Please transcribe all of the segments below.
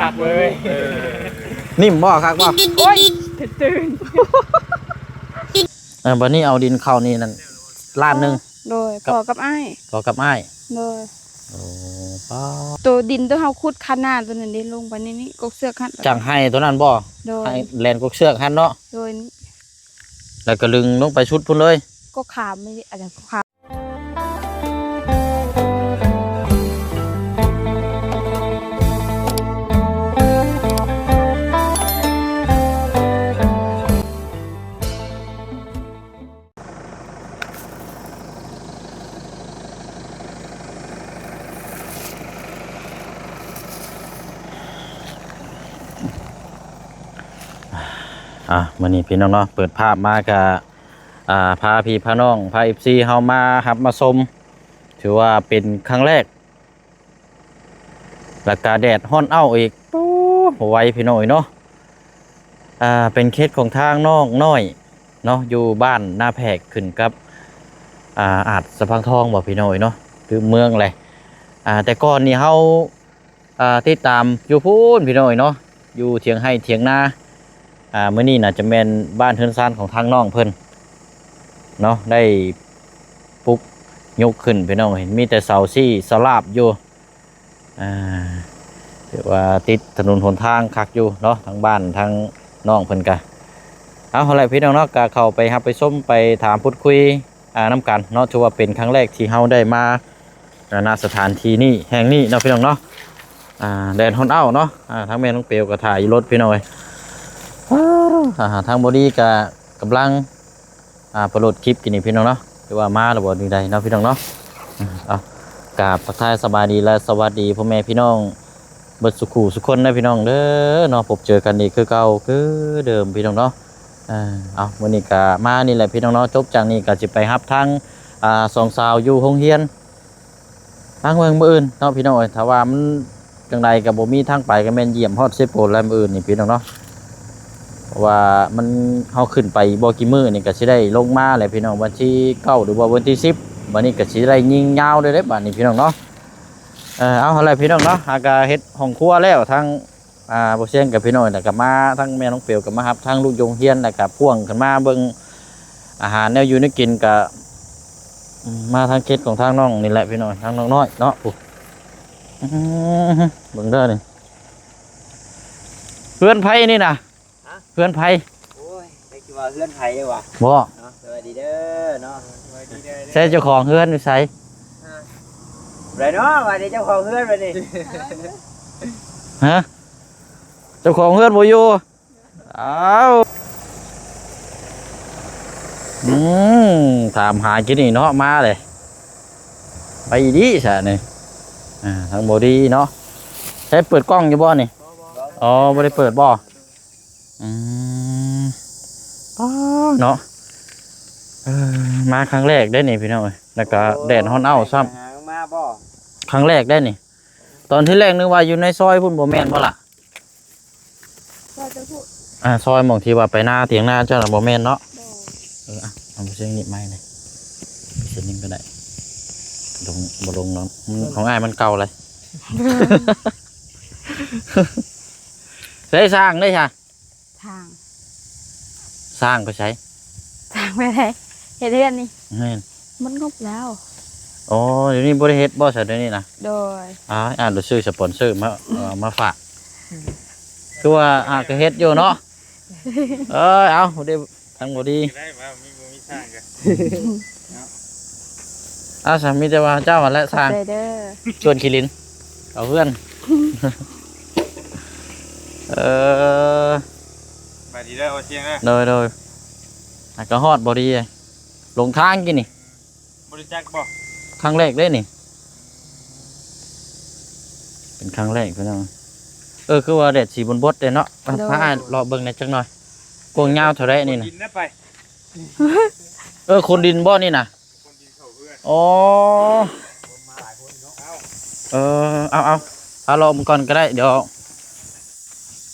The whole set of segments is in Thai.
คักเลยนิ่มบ่คักบ่โอ้ยตื่นบัดนี้เอาดินเข้านี่นั่นล้านนึงโดยพอกับอ้ายพอกับอ้ายโดยโอ้ป้าตัวดินตัวเฮาขุดขนาดตัวนั้นดิลงไปนี่กกเสือกหั่นจังให้ตัวนั้นบ่โดยให้แลนกกเชือกหั่นเนาะโดยแล้วก็ลึงลงไปชุดพุ่นเลยก็ขามไม่อาจจะขามมื้อนี้พี่น้องเนาะเปิดภาพมาก็พาพี่พาน้องพา FC เฮามารับมาชมถือว่าเป็นครั้งแรกแล้วก็แดดฮ้อนอ้าวอีกโอ้ไวพี่น้อยเนาะเป็นเคสของทางน้องน้อยเนาะอยู่บ้านหน้าแพรกขึ้นกับอาจสะพังทองบ่พี่น้อยเนาะคือเมืองแหละแต่ก่อนนี่เฮาติดตามอยู่พูนพี่น้อยเนาะอยู่เถียงให้เถียงนามื้อนี้น่าจะแม่นบ้านเฮือนซ่านของทางน้องเพิ่นเนาะได้ปุ๊กยกขึ้นพี่น้องเห็นมีแต่เสาซี่สลาบอยู่เรียกว่าติดถนนหนทางคักอยู่เนาะทางบ้านทางน้องเพิ่นกะเอาอะไรพี่น้องเนาะกะเข้าไปครับไปส้มไปถามพูดคุยน้ำกันเนาะถือว่าเป็นครั้งแรกที่เฮาได้มาณสถานที่นี้แห่งนี้เนาะพี่น้องเนาะแดนฮอนเอ้าเนาะทั้งแม่น้องเปียวกับถ่ายรถพี่น้อยทางบอดี้กับกำลังประโหลดคลิปกินนี่พี่น้องเนาะหรือว่ามาหรือว่าดีใดเนาะพี่น้องเนาะเอากราบทักทายสบายดีและสวัสดีพ่อแม่พี่น้องเบิดสุขุสุขคนนะพี่น้องเด้อเนาะพบเจอกันอีกคือเก่าคือเดิมพี่น้องเนาะเอาวันนี้ก็มานี่แหละพี่น้องเนาะจบจากนี้ก็จะไปรับทั้งสองสาวอยู่ห้องเฮียนทางเมืองอื่นเนาะพี่น้องถ้าว่ามันจังใดกับบ่มีทางไปก็แม่นเยี่ยมฮอดเซโปนและอื่นนี่พี่น้องเนาะว่ามันเขาขึ้นไปบ่กี่มื้อนี่ก็สิได้ลงมาแหละพี่น้องวันที่9หรือว่าวันที่10วันนี้ก็สิได้ยิงยาวเลยเด้บัดนี้พี่น้องเนาะเอาอะไรพี่น้องเนาะอากาเฮ็ดห้องครัวแล้วทั้งบ่เสียงกับพี่น้องแล้วก็มาทั้งแม่น้องเปียวก็มารับทั้งลูกยงเฮียนแล้วก็พ่วงขึ้นมาเบิ่งอาหารแนวอยู่แนวกินก็มาทางเขตของทางน้องนี่แหละพี่น้องทางน้องน้อยเนาะปุ๊เบิ่งเด้อนี่เพื่อนไผนี่น่ะเพื่อนไผโอ้ยได้กี่ว่าเพื่อนไผได้วะบ่สวัสดีเด้อเนาะสวัสดีเด้อใช่เจ้าของเพื่อนอยู่ไสไรเนาะวันนี้เจ้าของเพื่อนวันนี้ฮะเจ้าของเพื่อนบ่อยู่อ้าวถามหากินนี่เนาะมาเลยไปดีซะนี่ทางบ่ดีเนาะใช้เปิดกล้องอยู่บ่นี่อ๋อบ่ได้เปิดบ่เนาะมาครั้งแรกได้นี่พี่น้องแล้วก็แดดฮ้อนอ้าวซ้ำมาบ่ครั้งแรกได้นี่ตอนที่แรกนึกว่าอยู่ในซอยพุ่นบ่แม่นบ่ล่ะซอยหม่องที่ว่าไปหน้าเถียงหน้าเจ้าน่ะบ่แม่นเนาะเอาเสียงนิดไม้หน่อยเสียงนึงก็ได้ลงบ่ลงเนาะของอ้ายมันเก่าเลยใช้สร้างได้ค่ะทางสร้างก็ใช้ทางไปไหนเฮ็ดเรือนนี่แม่นมันงบแล้วอ๋อเดี๋ยวนี้บ่ได้เฮ็ดบ่ซะเดี๋ยวนี้นะโดยเดี๋ยวซื้อสปอนเซอร์มาฝากคือว่าก็เฮ็ดอยู่เนาะเอาเดี๋ยวทางบ่ดีได้มามีสร้างกันสามีแต่ว่าเจ้าและสร้างชวนคิรินเอาเพื่อนไปดีได้เอาเชียงนะโดยก็ฮอดบ่ดีลงทางกินนี่บริจาคบ่ครั้งแรกได้นี่เป็นครั้งแรกพี่น้องคือว่าแดดสีบนบดเด้เนาะพารอเบิ่งในจังหน่อยกวงยาวเท่าไรนี่นะคนดินบ่นี่นะอ๋อเอารอมันก่อนก็ได้เดี๋ยว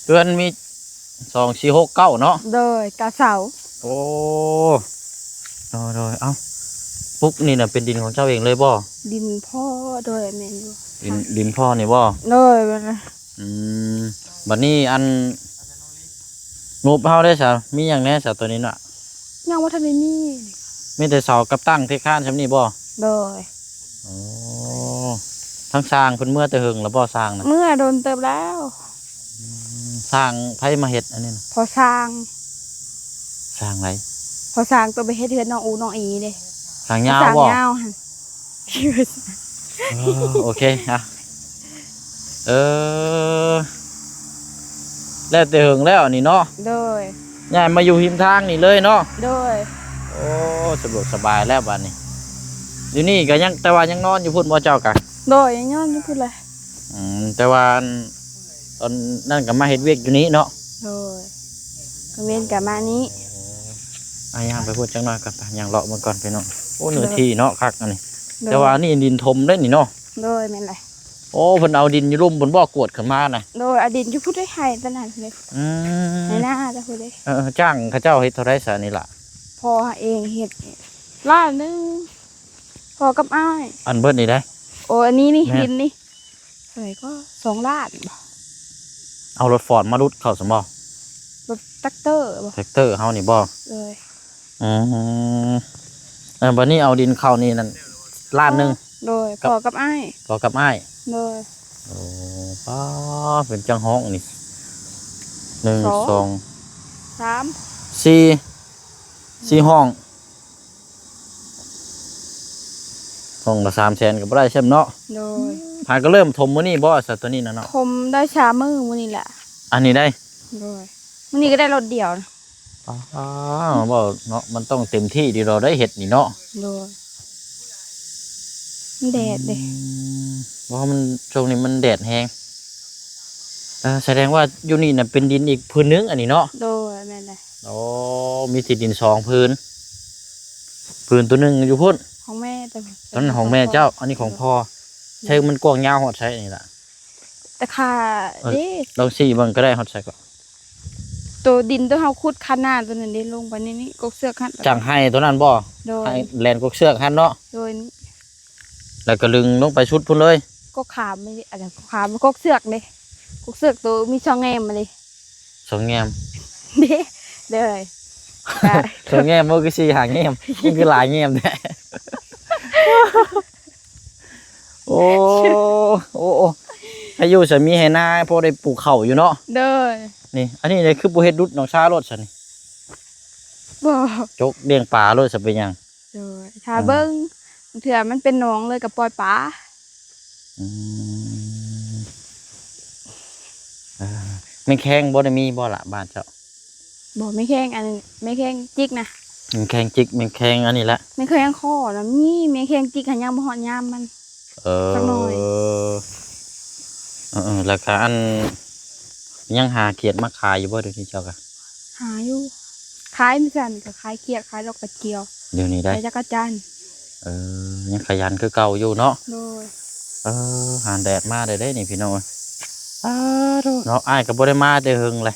เดือนมี2469เนาะโดยกะเสาโอ้โดยปุ๊กนี่น่ะเป็นดินของเจ้าเองเลยบ่ดินพ่อโดยแม่นอยู่ดินพ่อนี่บ่โดย อืมบัดนี้อันงบเฮาได้ซะมีหยังแหน่ซะตัวนี้น่ะ ยังบ่ทันได้มี มีแต่เสากับตั้งที่ข้านซำนี้บ่ โดย โอ้ทั้งสร้างเพิ่นเมื่อแต่หึงแล้วบ่สร้างน่ะ เมื่อโดนเติบแล้ว สร้างไผมาเฮ็ดอันนี้น่ะ พอสร้าง สร้างไร พอสร้างตัวไปเฮ็ดเฮือนน้องอูน้องอีเด้ สร้างยาว สร้าง บ่ ยาวหั่น โอเคอ่ะเออแล้วแต่หึงแล้วนี่เนาะ โดย ย้ายมาอยู่หิมทางนี่เลยเนาะ โดย โอ้สะดวกสบายแล้วบัดนี้อยู่นี่ก็ยังแต่ว่ายังนอนอยู่พุ่นบ่เจ้ากะ โดยย้อนนี่พูดเลย แต่ว่าตอนนั่นก็มาเฮ็ดเวียกอยู่นี้เนาะ โดยก็เว้นกลับมานี้ ย่างไปพูดจังหน่อยกันไปย่างเลาะมาก่อนไปเนาะโอ้เนื้อที่เนาะคักอันนี้ โดย แต่ว่านี่ดินทมได้นี่เนาะ โดยแม่นไร โอ้เพิ่นเอาดินอยู่ลุ่มบนบ่อกวดขึ้นมาน่ะ โดยอดีตจะพูดได้ให้ตะนั้นเลย อืม ให้หน้าจะพูดได้ จ้างเขาเจ้าเฮ็ดเท่าไรซะนี่ล่ะ พอเองเฮ็ดล้านหนึงพอกับอ้าย อันเบิดนี่ได้ โอ้อันนี้นี่ แม่น ดินนี่เฮ้ยก็2 ล้านบ่ เอารถฟอร์ดมารุดเข้าสมบ่ รถแท็กเตอร์บ่ แท็กเตอร์เฮานี่บ่ เลย อืมบัดนี้เอาดินเข้านี่นั่นล้านหนึง โดยพอกับอ้าย ต่อกับอ้าย โดย โอ้ป้าเป็นจังห้องนี่หนึ่ง สอง สอง 3 สี่ห้องห้องละ300,000ก็บ่ได้ใช่ไหมเนาะ โดย หาก็เริ่มถมมื้อนี้บ่สัตว์ตัวนี้นะเนาะ คมได้ชามือมื้อนี้แหละ อันนี้ได้ โดยมื้อนี้ก็ได้รถเดียวนะ บ่เนาะมันต้องเต็มที่ที่เราได้เฮ็ดนี่เนาะ โดยมันแดดเด้ เพราะมันช่วงนี้มันแดดแฮงแสดงว่าอยู่นี่น่ะเป็นดินอีกพื้นนึงอันนี้เนาะ โดยแม่นเลย โอ้มีที่ดิน2พื้นตัวหนึงอยู่พุ่น ของแม่แต่ ตอนนั้นของแม่เจ้า อันนี้ของพ่อใช่มันกว้างยาวฮอดใช้นี่ล่ะ แต่ค่าเด้ ลองซี่เบิ่งก็ได้ฮอดใช้ก็ ตัวดินตัวเฮาขุดขนาดตัวนั้นเด้ลงไปในนี้กกเสือกคัน จังให้ตัวนั้นบ่ โดย ให้แลนกกเสือกหันเนาะ โดยนี้ แล้วก็ลึงลงไปชุดพุ่นเลย ก็ขามไม่ได้อาจจะขามกกเสือกเด้กกเสือกตัวมีช่องแงมมาเลย สองแงม เด้เด้อเลยได้ สองแงมมันก็สิหาแงมมันคือหลายแงมแท้ โอ้โอ้ให้อยู่สามีให้หน้าพอได้ปลูกข้าวอยู่เนาะ เด้อ นี่ อันนี้เลยคือบ่เฮ็ดดุดน้องชารถซั่นนี่ บ่ จกเลี้ยงปลารถซะเป็นหยัง เด้อถ้าเบิ่งเถื่อมันเป็นหนองเลยกับปล่อยปลา อืมแม่งแข้งบ่ได้มีบ่ล่ะบ้านเจ้า บ่ไม่แข้งอันนี้ไม่แข้งจิกนะ แม่งแข้งจิกแม่งแข้งอันนี้ละ ไม่แข้งคอนะมีไม่แข้งจิกหันยังบ่ฮอดยามมัน สักหน่อย แล้วก็อันยังหาเขียดมาขายอยู่บ่เดี๋ยวนี้เจ้าก็ หาอยู่ขายไม่สั่นก็ขายเกียดขายดอกกระเจียว เดี๋ยวนี้ได้ ขายจักรจันทร์ ยังขยันคือเก่าอยู่เนาะ โดย หาแดดมาได้นี่พี่น้องเนาะอ้ายก็บ่ได้มาแต่หึงเลย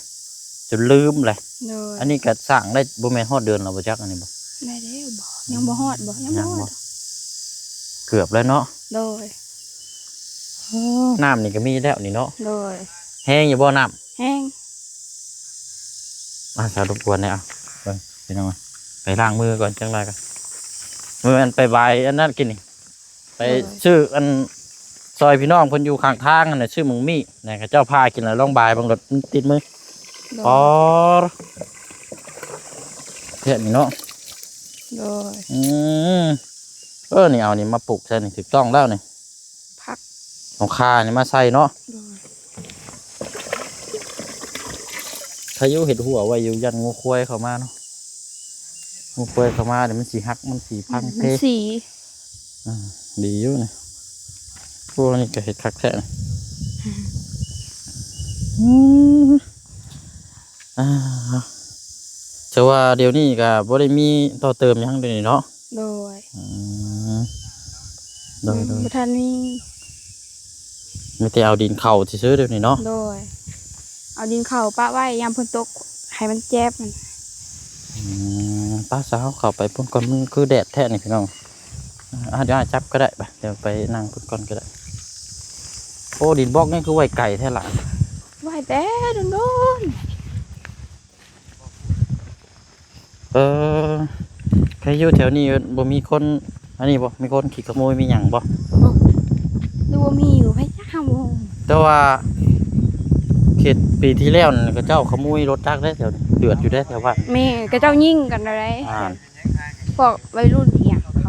จนลืมเลย โดย อันนี้ก็สร้างได้บ่แม่นฮอดเดือนแล้วบ่จักอันนี้บ่ ได้แล้วบ่ยังบ่ฮอดบ่ยังบ่ฮอด เกือบแล้วเนาะ โดย น้ำนี่ก็มีแล้วนี่เนาะ โดย แห้งอยู่บ่น้ำ แห้ง สารบกวนเนี่ยไปพี่น้องไปล้างมือก่อนจังไรกันมืออันไปบายอันนั้นกินนี่ไปชื่ออันซอยพี่น้องคนอยู่ข้างทางอันน่ะชื่อมึงมี่นะเจ้าพากินแล้วลองบายบางรถมันติดมือ โด อ๋อย เพื่อนนี่เนาะ โดย นี่เอานี่มาปลูกใช่นี่ถูกต้องแล้วนี่ พัก ของคานี่มาใส่เนาะ โดย ถ้ายุเห็ดหัวไว้อยู่ยันงูควายเข้ามาเนาะงูควายเข้ามาเดี๋ยวมันสีหักมันสีพัง มั เท นสี ดีอยู่นี่พวกนี้ก็เห็ดคักแท้นะแต่ว่าเดี๋ยวนี้ก็บ่ได้มีต่อเติมหยังเดี๋ยวนี้เนาะ โดย โดย บ่ทันมี มีแต่เอาดินเข้าซื้อๆเดี๋ยวนี้เนาะ โดยเอาดินเข้าปะไว้ยามฝนตกให้มันแจ๊บมัน ป้าสาวเข้าไปพุ่นก่อนมันคือแดดแท้นี่พี่น้องเดี๋ยวจับก็ได้ไปเดี๋ยวไปนั่งพุ่นก่อนก็ได้โอ้ดินบล็อกนี่คือไว้ไก่แท้ละ ไหวแต่โดน ใครอยู่แถวนี้บ่มีคนอันนี้บ่มีคนขี่ขโมยมีหยังบ่ ๆดูว่ามีอยู่ไผจัก5โมง แต่ว่าเขตปีที่แล้วนั่นก็เจ้าขโมยรถจักรได้แถวนี้เดือดอยู่ได้แถวบ้าน แม่ก็เจ้ายิงกันอะไร อ่า พวกวัยรุ่นเถียงเข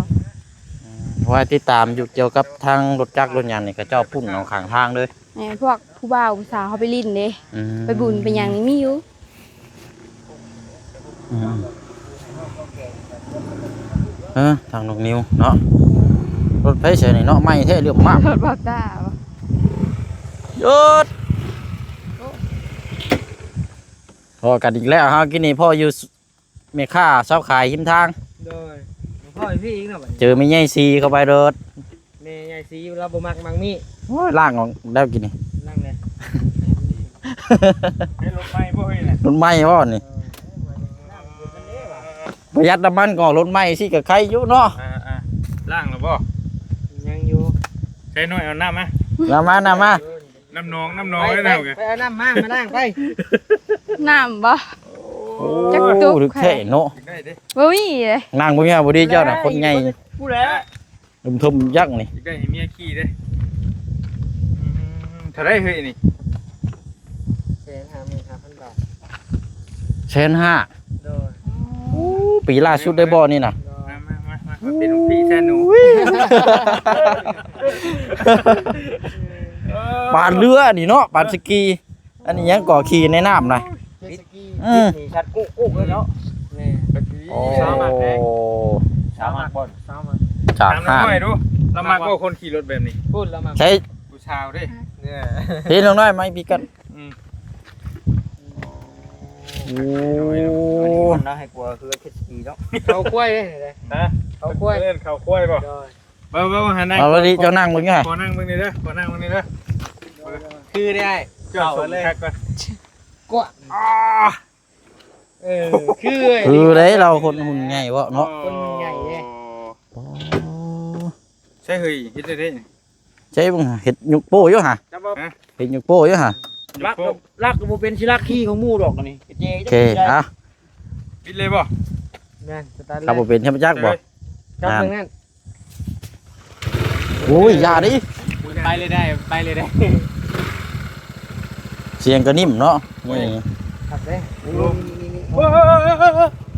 า ว่าติดตามอยู่เกี่ยวกับทางรถจักรรถยานนี่ก็เจ้าพุ่นเอาข้างทางเลย แม่พวกผู้บ่าวผู้สาวเขาไปลิ้นเด้ อืม ไปบุญไปหยังนี่มีอยู่ อืมทางนกนิ้วเนาะรถไฟเสียนี่เนาะไม่แท้เรื่องมาก รถบ่ตาบ่ หยุดพอกันอีกแล้วฮะกินนี่พ่ออยู่เมค่าชอบขายหิมทาง โดยหลวงพ่อพี่อีกเนาะบัดนี้ เจอไม่ใหญ่ซีเข้าไปเด้อ แม่ใหญ่สีเราบ่มักมังมี ล่างของแล้วกินนี่ นั่งเลย ให้รถไฟบ่เฮ้ยน่ะ รถไหม้บ่นี่ประหยัดน้ำมันก่อนรถไหม้สิกับใครอยู่เนาะ ล่างแล้วบ่ ยังอยู่ ใช้น้อยเอาน้ำมา น้ำมา น้ำนองได้แล้ว ไปเอาน้ำมานั่งไป น้ำบ่ โอ้ จักจุก ลึกแท้เนาะ ได้เด้ บ่มีเลย นางบ่มีบ่ดีเจ้าน่ะคนใหญ่ ผู้แล้ว ทุ่มยักษ์นี่ ได้ให้เมียขี่เด้เท่าไรเฮ้ยนี่ 150,000 บาท 1,500,000 โดย ปีล่าสุดได้บ่นี่น่ะ มาเป็นลูกพี่แทนหนู ปานเรือนี่เนาะปานสกี อันนี้ยังก่อขี่ในน้ำน่ะ เจ็ตสกี อืม นี่ชัดกุ๊กเลยเนาะนี่ โอ้ สามารถแพ้ สามารถบ่ สามารถ จาก ตาม ห้า น้อยดูเรามากกว่าคนขี่รถแบบนี้ พูดแล้วมา ใช้ ผู้ชาวเด้ เนี่ย เห็นน้อยไหมพี่กัน โอ้ มันน่าให้กลัวคือเจ็ตสกีเนาะเขากล้วยเลย ฮะ เขากล้วย เล่นเขาคุ้ยบ่ โดย เบ้าหันนั่ง เอาวันนี้เจ้านั่งมึงไง ขอนั่งมึงนี่เด้อขอนั่งมึงนี่เด้อ คือได้ เจ้าสมคักก่อน กว่าคือ คือได้เราคนหุ่นใหญ่วะเนาะ คนใหญ่เนี่ย ใช่เฮ้ยเฮ็ดได้เด้ ใช่บุ้งเห็ดหยุกโป้อยู่ฮะ จับบ่ เห็ดหยุกโป้อยู่ฮะ ลักก็บ่เป็นชิลักขี้ของหมู่ดอกนี่เจ๊ โอเคอ่ะ ปิดเลยบ่ แม่นสตาร์ท ครับผมเป็นเทพจักรบ่ จับตรงนั้น โอ้ยอย่าดิ ไปเลยได้ไปเลยได้ เสียงก็นิ่มเนาะนี่ ครับเด้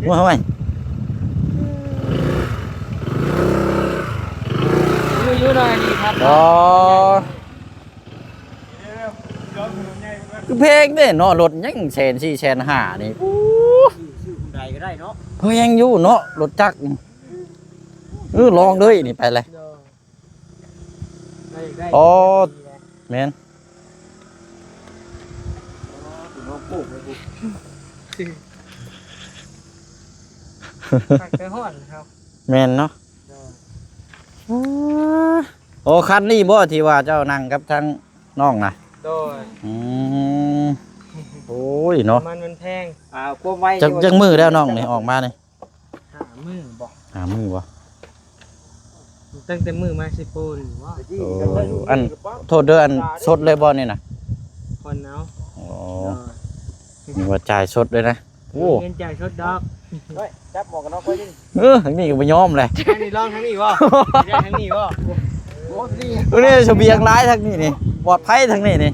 ว่าทำไม อยู่หน่อยนี่ครับ อ๋อคือเพลงเด้เนาะรถยังแสนสี่แสนห้านี่ ชื่อคุณใดก็ได้เนาะ เพลงอยู่เนาะรถจักรลองเลยนี่ไปเลยอ๋อแม่น ไปฮ้อนครับ แม่นเนาะโอ้คันนี้บ่ที่ว่าเจ้านั่งกับทางน้องน่ะ โดย อืมโอ้ยเนาะ มันแพงควบไว้ จักมือแล้วน้องนี่ออกมานี่ 5 มื้อบ่ หามือบ่ ตั้งแต่มื้อมาสิปูนว่า โอ้อันโทษเด้ออันสดเลยบ่นี่น่ะ คนเอา อ๋อมีว่าจ่ายสดเลยนะโอ้ เงินจ่ายชดดอกจับหมวกกันน็อกไว้ดิ ทางนี้ก็บ่ยอมเลย ทางนี้ลองทางนี้บ่ได้ทางนี้บ่โอ้ดี ตรงนี้เสบียงหลายทางนี้นี่ปลอดภัยทางนี้นี่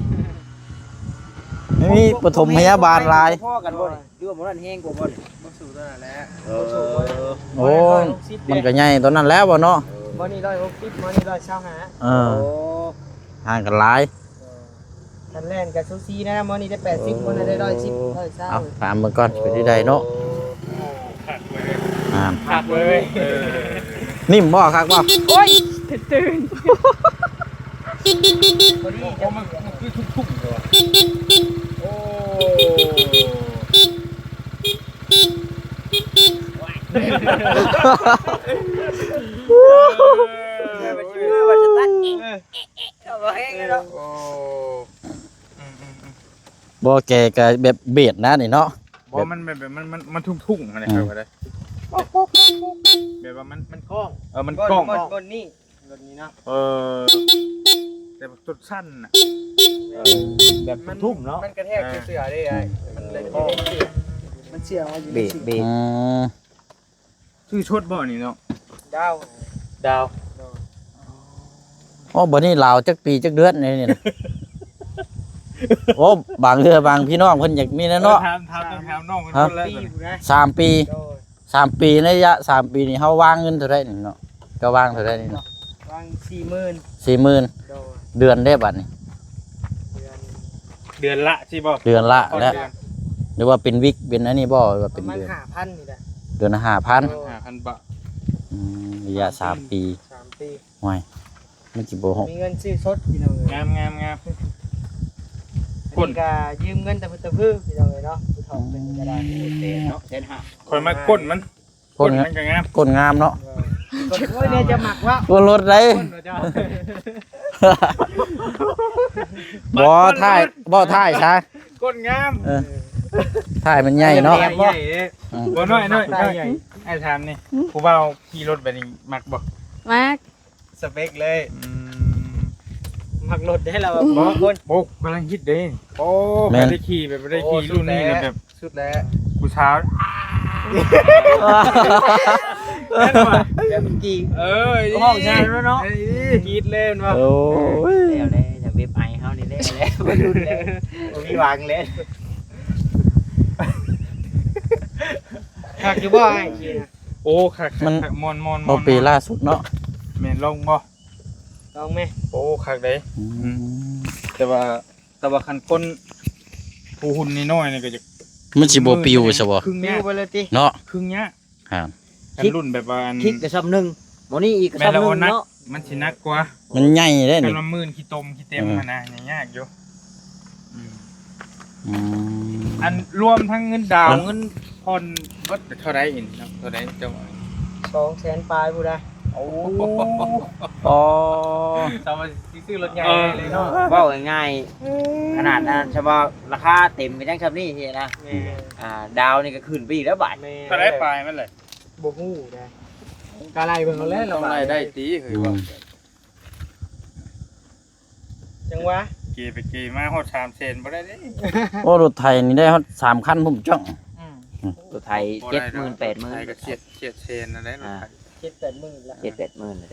ไม่มีปฐมพยาบาลหลาย พ่อกันบ่นี่หรือว่าบ่นั่นแห้งกว่าบ่นี่บ่สู้ตัวนั้นแหละ โอ้มันก็ใหญ่ตอนนั้นแล้วบ่เนาะ บ่นี่160บ่นี่125 เออห่างกันหลาย คันแล่นกับซูซีนะบ่นี่ได้80บ่นี่ได้110 เอาถามมึงก่อนเป็นที่ใดเนาะอ่า หักเลย นิ่มบ่คักบ่ โอ้ยตื่น พอดี โอ้มันคือทุ่มๆเลยว่ะโอ้ ว่าจะตัดเอาบ่แห้งเลยเนาะ โอ้ บ่แกก็แบบเบียดนะนี่เนาะ บ่มันแบบมันทุ่งๆอะไรครับว่าได้แบบว่ามันคล้องมันคล้อง บนนี่เนาะ แต่แบบจุดสั้นน่ะ แบบทุ่มเนาะ มันกระแทกเสือได้ไอ้มันเลยมันเสียมาอยู่ เบรกเบรก อืม ชื่อชดบ่นี่เนาะ ดาว ดาว โอ้บ่นี่ลาวจักปีจักเดือนนี่นะโอ้บางเทื่อบางพี่น้องเพิ่นอยากมีแน่เนาะ ถามน้องมันคนละ ปีอยู่นะ 3 ปี โดย 3 ปีในระยะ3 ปีนี่เฮาวางเงินเท่าไดนี่เนาะก็วางเท่าไดนี่เนาะ วาง40,000 40,000 โดย เดือนได้บัดนี่ เดือน เดือนละสิบ่ เดือนละ ต่อ แล้ว เดือน หรือว่าเป็นวิกเป็นอันนี้บ่หรือว่า ป เป็น ระมาณ เดือน 5,000นี่แหละ เดือนละ5,000 5,000 บาท ระยะ3 ปี 3 ปี ห่วยมันสิบ่ฮอก มีเงินซื้อสดพี่น้องเอ้ย งามงามงาม อันนี้ก็ยืมเงินแต่เพิ่นตะพื้พี่น้องเอ้ยเนาะผู้ถอกเป็นก็ได้ เต้นเนาะเต้นห้า คอยมาก้นมัน ก้น มันก็งาม ก้นงามเนาะ โอ้ยเนี่ยจะหมักว่า ก้นรถได้ คนเหรอเจ้า บ่ถ่ายบ่ถ่ายซะ ก้นงาม เออถ่ายมันใหญ่เนาะ ใหญ่เด้ อืม บ่น้อย ใหญ่ ไอ้ถามนี่ผู้บ่าวขี่รถแบบนี้มักบ่ มาก สเปคเลย อืม หมักรถให้เราบ่คน โอ้กำลังฮิตเด้โอ้ไม่ได้ขี่แบบไม่ได้ขี่รุ่นนี้เลยแบบ สุดแล้ว ผู้สาว แม่นว่ะเดี๋ยวกี่ เอ้ย ห้องชายแล้วเนาะกรีดเล่นว่ะ โอ้ย แล้วเลยจะเว็บไอเฮานี่แล้วแล้ว มันรุนแรงบ่มีวางเล่นหักอยู่บ่ไอ้ขี้นะ โอ้คักมอน บ่ปีล่าสุดเนาะ แม่นลงบ่ ลองไหม โอ้คักเด้แต่ว่าคันคนผู้หุ่นนี่น้อยนี่ก็จะ มันสิบ่ปิวซะบ่ ครึ่ง มิ เนี้ยว ไปเลยติ เนาะ ครึ่งเนี้ย ครับ คันรุ่นแบบว่าอัน คิกกับซ้ำหนึ่งโมนี่อีกกับ แม่ ซ้ำ ละ ห โอ นึ่ง นัก เนาะ มันสินักกว่า มันใหญ่เด้ คั นี่ นละหมื่นขี้ตมขี้เต็มมันนะยากอยู่ อืม อันรวมทั้งเงินดาวเงินผ่อนเบิดเท่าไรอินครับเท่าไรเจ้า 200,000ปลายผู้ใด โอ้ อ๋อ สามารถซื้อรถใหญ่เลยเนาะ เว้าง่ายๆขนาดนั้นเฉพาะราคาเต็มไปทั้งซ้ำนี่เฮียนะ แม่ ดาวนี่ก็ขึ้นไปอีกแล้วบาท แม่ เท่าไรปลายมันเลย บ่ฮู้ได้กะไล่เบิ่งเอาแล้ว ต้องไล่ได้ตีเฮ้ยว่า จังหวะ เกไปเกมาฮอด3เซนบ่ได้เด้ โอ้รถไทยนี่ได้ฮอด3คันผมจ้อง ตัวไทย70,000 80,000 ไทยก็เฉียดเซนนั่นแหละ 7-8 มื้อละ 70,000เลย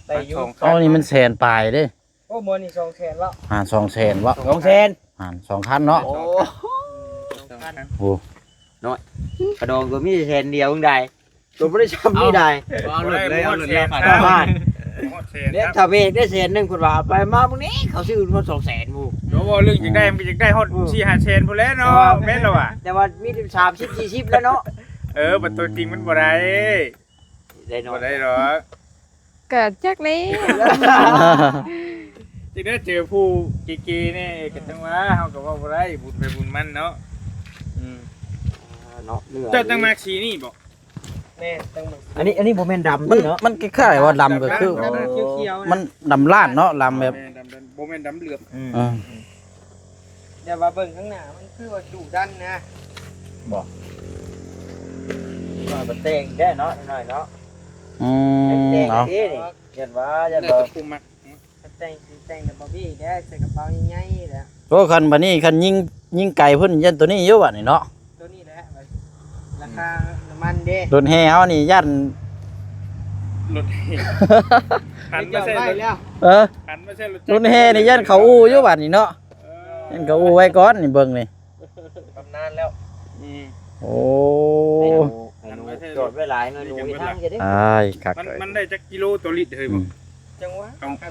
ได้อยู่ อ๋อนี่มันแสนปลายเด้ โอ้มื้อนี้200,000แล้ว หาร2แสนวะ 2เซน หาร2คันเนาะ โอ้ โอ้ กระดองตัวมีเซนเดียวได้ตัวบ่ได้ช้ำนี่ได้ เอาหลุดเลยเอาหลุดเลย บ้าน ฮอดเซน เนี่ย ครับ ถ้าเบรกได้เซนหนึงคุณว่าไปมาพวกนี้เขาซื้อคน200,000หมู่ โอ้เรื่องอยากได้มันอยากได้ฮอด4-5เซนพุ่นแล้วเนาะแม่นแล้วอ่ะ แต่ว่ามี30 40แล้วเนาะ บัดตัวจริงมันบ่ได้ ได้น้อ บ่ ย ได้หรอก เกิดจากนี้ จริงๆเจอผู้เก๋ๆนี่ก็จังว่าเฮาก็ว่าบ่ได้บุญไปบุญมันเนาะ เนาะเหนื่อย เจ้าตั้งมาสีนี่บ่ แม่ตั้งมื้อ อันนี้บ่แม่นดำ มัน นี่เนาะ มันคล้ายๆว่าดำก็คือ ดำเขียวๆ มันดำล้านเนาะดำแบบ บ่แม่นดำเหลือบ เออ เดี๋ยวว่าเบิ่งข้างหน้ามันคือว่าดุดันนะ ว่าบ่แต่งได้เนาะหน่อยเนาะ อืม แต่ง เนาะ ดีนี่ยันว่ายัน แต่ บ่ ผู้มัก แต่งสิแต่งแบบบ่บี้ได้ใส่กระเป๋าใหญ่ๆแล้ว โอ้คันบัดนี้คันยิงไก่เพิ่นยันตัวนี้อยู่บัดนี่เนาะ ตัวนี้แหละราคาน้ำมันเด้ โดนแฮเฮานี่ยัน รถหัน ไม่ มา เจ้า ใช่ ได้ รถ แล้ว เออ หันมาใช่รถ โดนแฮนี่ยันเขาอู้อยู่บัดนี่เนาะยันเขาอู้ไว้ก่อนนี่เบิ่งนี่ บำนานแล้ว โอ้ ให้หนูจอดไว้หลายหน่อยหนูอีทางจะได้ อ้ายคัก มันได้จักกิโลต่อลิตรเฮ้ยบ่ จังหวะ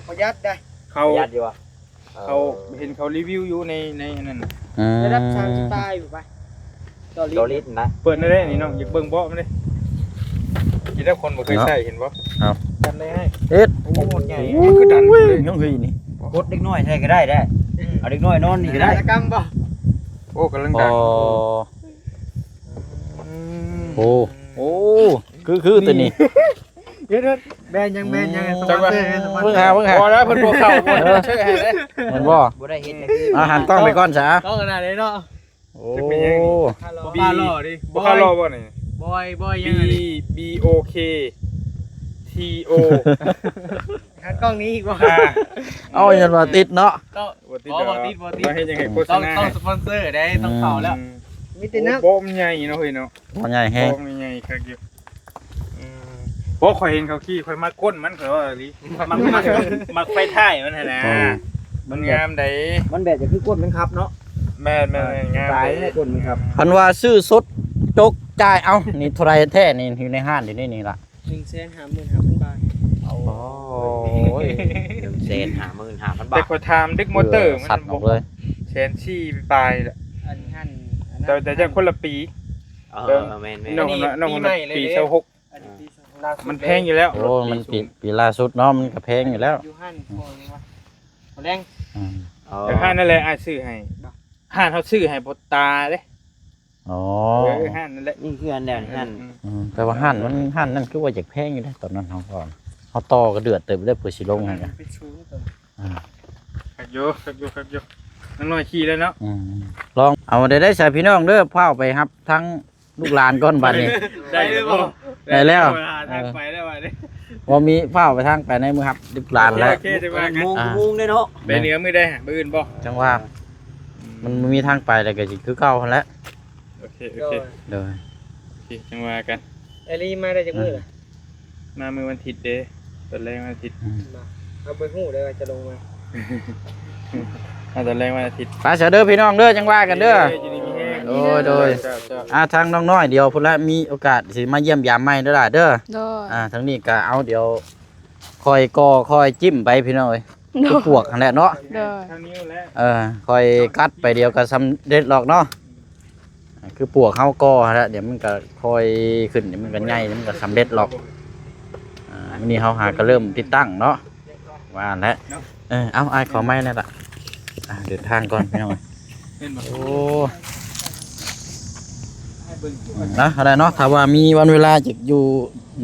ประหยัดได้ เขา ยัดอยู่อ่ะ เขาเห็นเขารีวิวอยู่ในนั่น อืม ระดับ30ปลายอยู่ไปต่อลิ โด ตร ลิตนะ เปิดได้นี่น้องอยากเบิ่งบ่มันเด้คิดว่าคนบ่เคยใช้เห็นบ่ กันเลยให้ เอ็ด โอ้หมดใหญ่ มันคือดันเลย ยังคือนี่ กดเด็กน้อยใช่ก็ได้เอาเด็กน้อยนอนนี่ก็ได้ กรรมบ่ โอ้กำลัง อ๋ ดั อง โอ้โอ้คือตัวนี้ เดี๋ยวแบนยังส จัง ปอ ว่าน เซอร์ให้สปอน เพิ่ง เซอ หา ร์ เพิ่งหา พอแล้วเพิ่นบ่เข้าบ่เชื่อให้เด้ เห็นบ่ บ่ได้เฮ็ดคือ อาหารกล้องไปก่อนจ้ะ ต้องขนาดนี้เนาะ โอ้ บ้าล่อดิ บ่เข้ารอบ่นี่ บอยยัง B O K T TO คันกล้องนี้อีกบ่ เอาอย่ามาติดเนาะ ต้อง บ่ติด บ่ติดบ่ติด มาเฮ็ดจังไงโฆษ ต้อง ณา ต้องสปอนเซอร์ได้ต้องเข้าแล้วมีแต่น้ำ โบ๊ะมันใหญ่เนาะเฮ้ยเนาะ บ่ใหญ่แฮง โบ๊ะมันใหญ่คักอยู่โบ๊ะข่อยเห็นเขาขี่ข่อยมาก้นมันข่อยว่าอีหลีมักไฟท้ายมันหั่นน่ะมันงามได้ มันแบบจะคือก้นมันครับเนาะ แม่นงาม ตาย ได้ ให้ก้นมันครับ คันว่าซื้อสดจกจ่ายเอานี่เท่าไหร่แท้นี่อยู่ในห้างอยู่นี่ล่ะ 150,000 บาท โอ้ย 150,000 แต่ บาท ข่อยถามดึกมอเตอร์มั สัตว์ออกเลย แสนชี่ปลายแหละ อันนี้หั่น แต่จะคนละปี แม่น น้องคนละปี26 อันนี้ปีล่าสุด มันแพงอยู่แล้ว โอ้มันปีล่าสุดเนาะมันก็แพงอยู่แล้ว อยู่หั่นพอนี่ว่าบ่แรง อืม แต่ห้านนั่นแหละอ้ายซื้อให้ห้านเขาซื้อให้บ่ตาเด้ อ๋อ ห้านนั่นแหละ นี่คืออันแดนนั่น แต่ว่าห้านนั่นคือว่าอยากแพงอยู่นะตอนนั้นเฮาก่อนเฮาต่อก็เดือดเติบได้เพื่อสิลงให้กัน เป็นชูนตัว คักอยู่น้องน้อยขี่แล้วเนาะ ลองเอาได้ใส่พี่น้องเด้อพาไปครับทั้งลูกหลานก่อนบัดนี้ ได้เลยบ่ ได้แล้ว ทางไปได้ว่าเด้ ว่ามีเฝ้าไปทางไปในมือครับลูกหลานแล้ว โอเคจะว่ากัน มุงได้เนาะ ไปเหนือมื้อใดมื้ออื่นบ่ จังว่ามันมีทางไปแต่ก็สิคือเก่าหั่นแหละ โอเค เด้อ โอเคจังว่ากัน เอลี่มาได้จากมือล่ะ มามื้อวันอาทิตย์เด้ตอนแรกวันอาทิตย์ เอาไปหู้ได้ว่าจะลงมา ตอนแรกวันอาทิตย์ ไปเสียเด้อพี่น้องเด้อจังว่ากันเด้อ อยู่ดีมีแห้ง โดย ทางน้องน้อยเดี๋ยวพุ่นละมีโอกาสสิมาเยี่ยมยามใหม่เด้อล่ะเด้อ โดย ทางนี้ก็เอาเดี๋ยวคอยก่อคอยจิ้มไปพี่น้องเอ้ยคือปวกหั่นแหละเนาะ โดย เท่านี้แล้ว คอยกัดไปเดียวก็สำเร็จหรอกเนาะคือปวกเฮาก่อหั่นแหละเดี๋ยวมันก็ค่อยขึ้นเดี๋ยวมันก็ใหญ่เดี๋ยวมันก็สำเร็จหรอกวันนี้เฮาหาก็เริ่มติดตั้งเนาะว่าแล้วเอาอ้ายขอไม้นั่นล่ะเดินทางก่อนพี่น้องเอ้ย เป็นบ่ โอ้นะอะไรเนาะถ้าว่ามีวันเวลาจะอยู่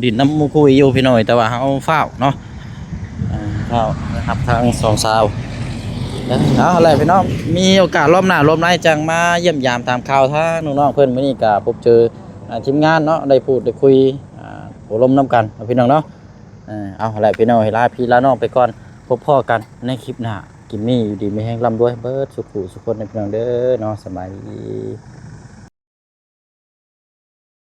ดินน้ำมูคุยอยู่พี่น้อยแต่ว่าเขาเฝ้าเนาะเฝ้านะครับทางสองสาวเอาอะไรพี่น้องมีโอกาสรอบหน้ารอบหน้าจังมาเยี่ยมยามตามข่าวถ้าน้องๆเพื่อนมื้อนี้ก็พบเจอทีมงานเนาะได้พูดได้คุยอบรมน้ำกันพี่น้องเนาะเอาอะไรพี่น้องให้ลาพี่ลาน้องไปก่อนพบพ่อกันในคลิปหน้ากินนี่อยู่ดีไม่แห้งลำด้วยเบิร์ดสุขุสุขคนในพี่น้องเด้อเนาะสบายดี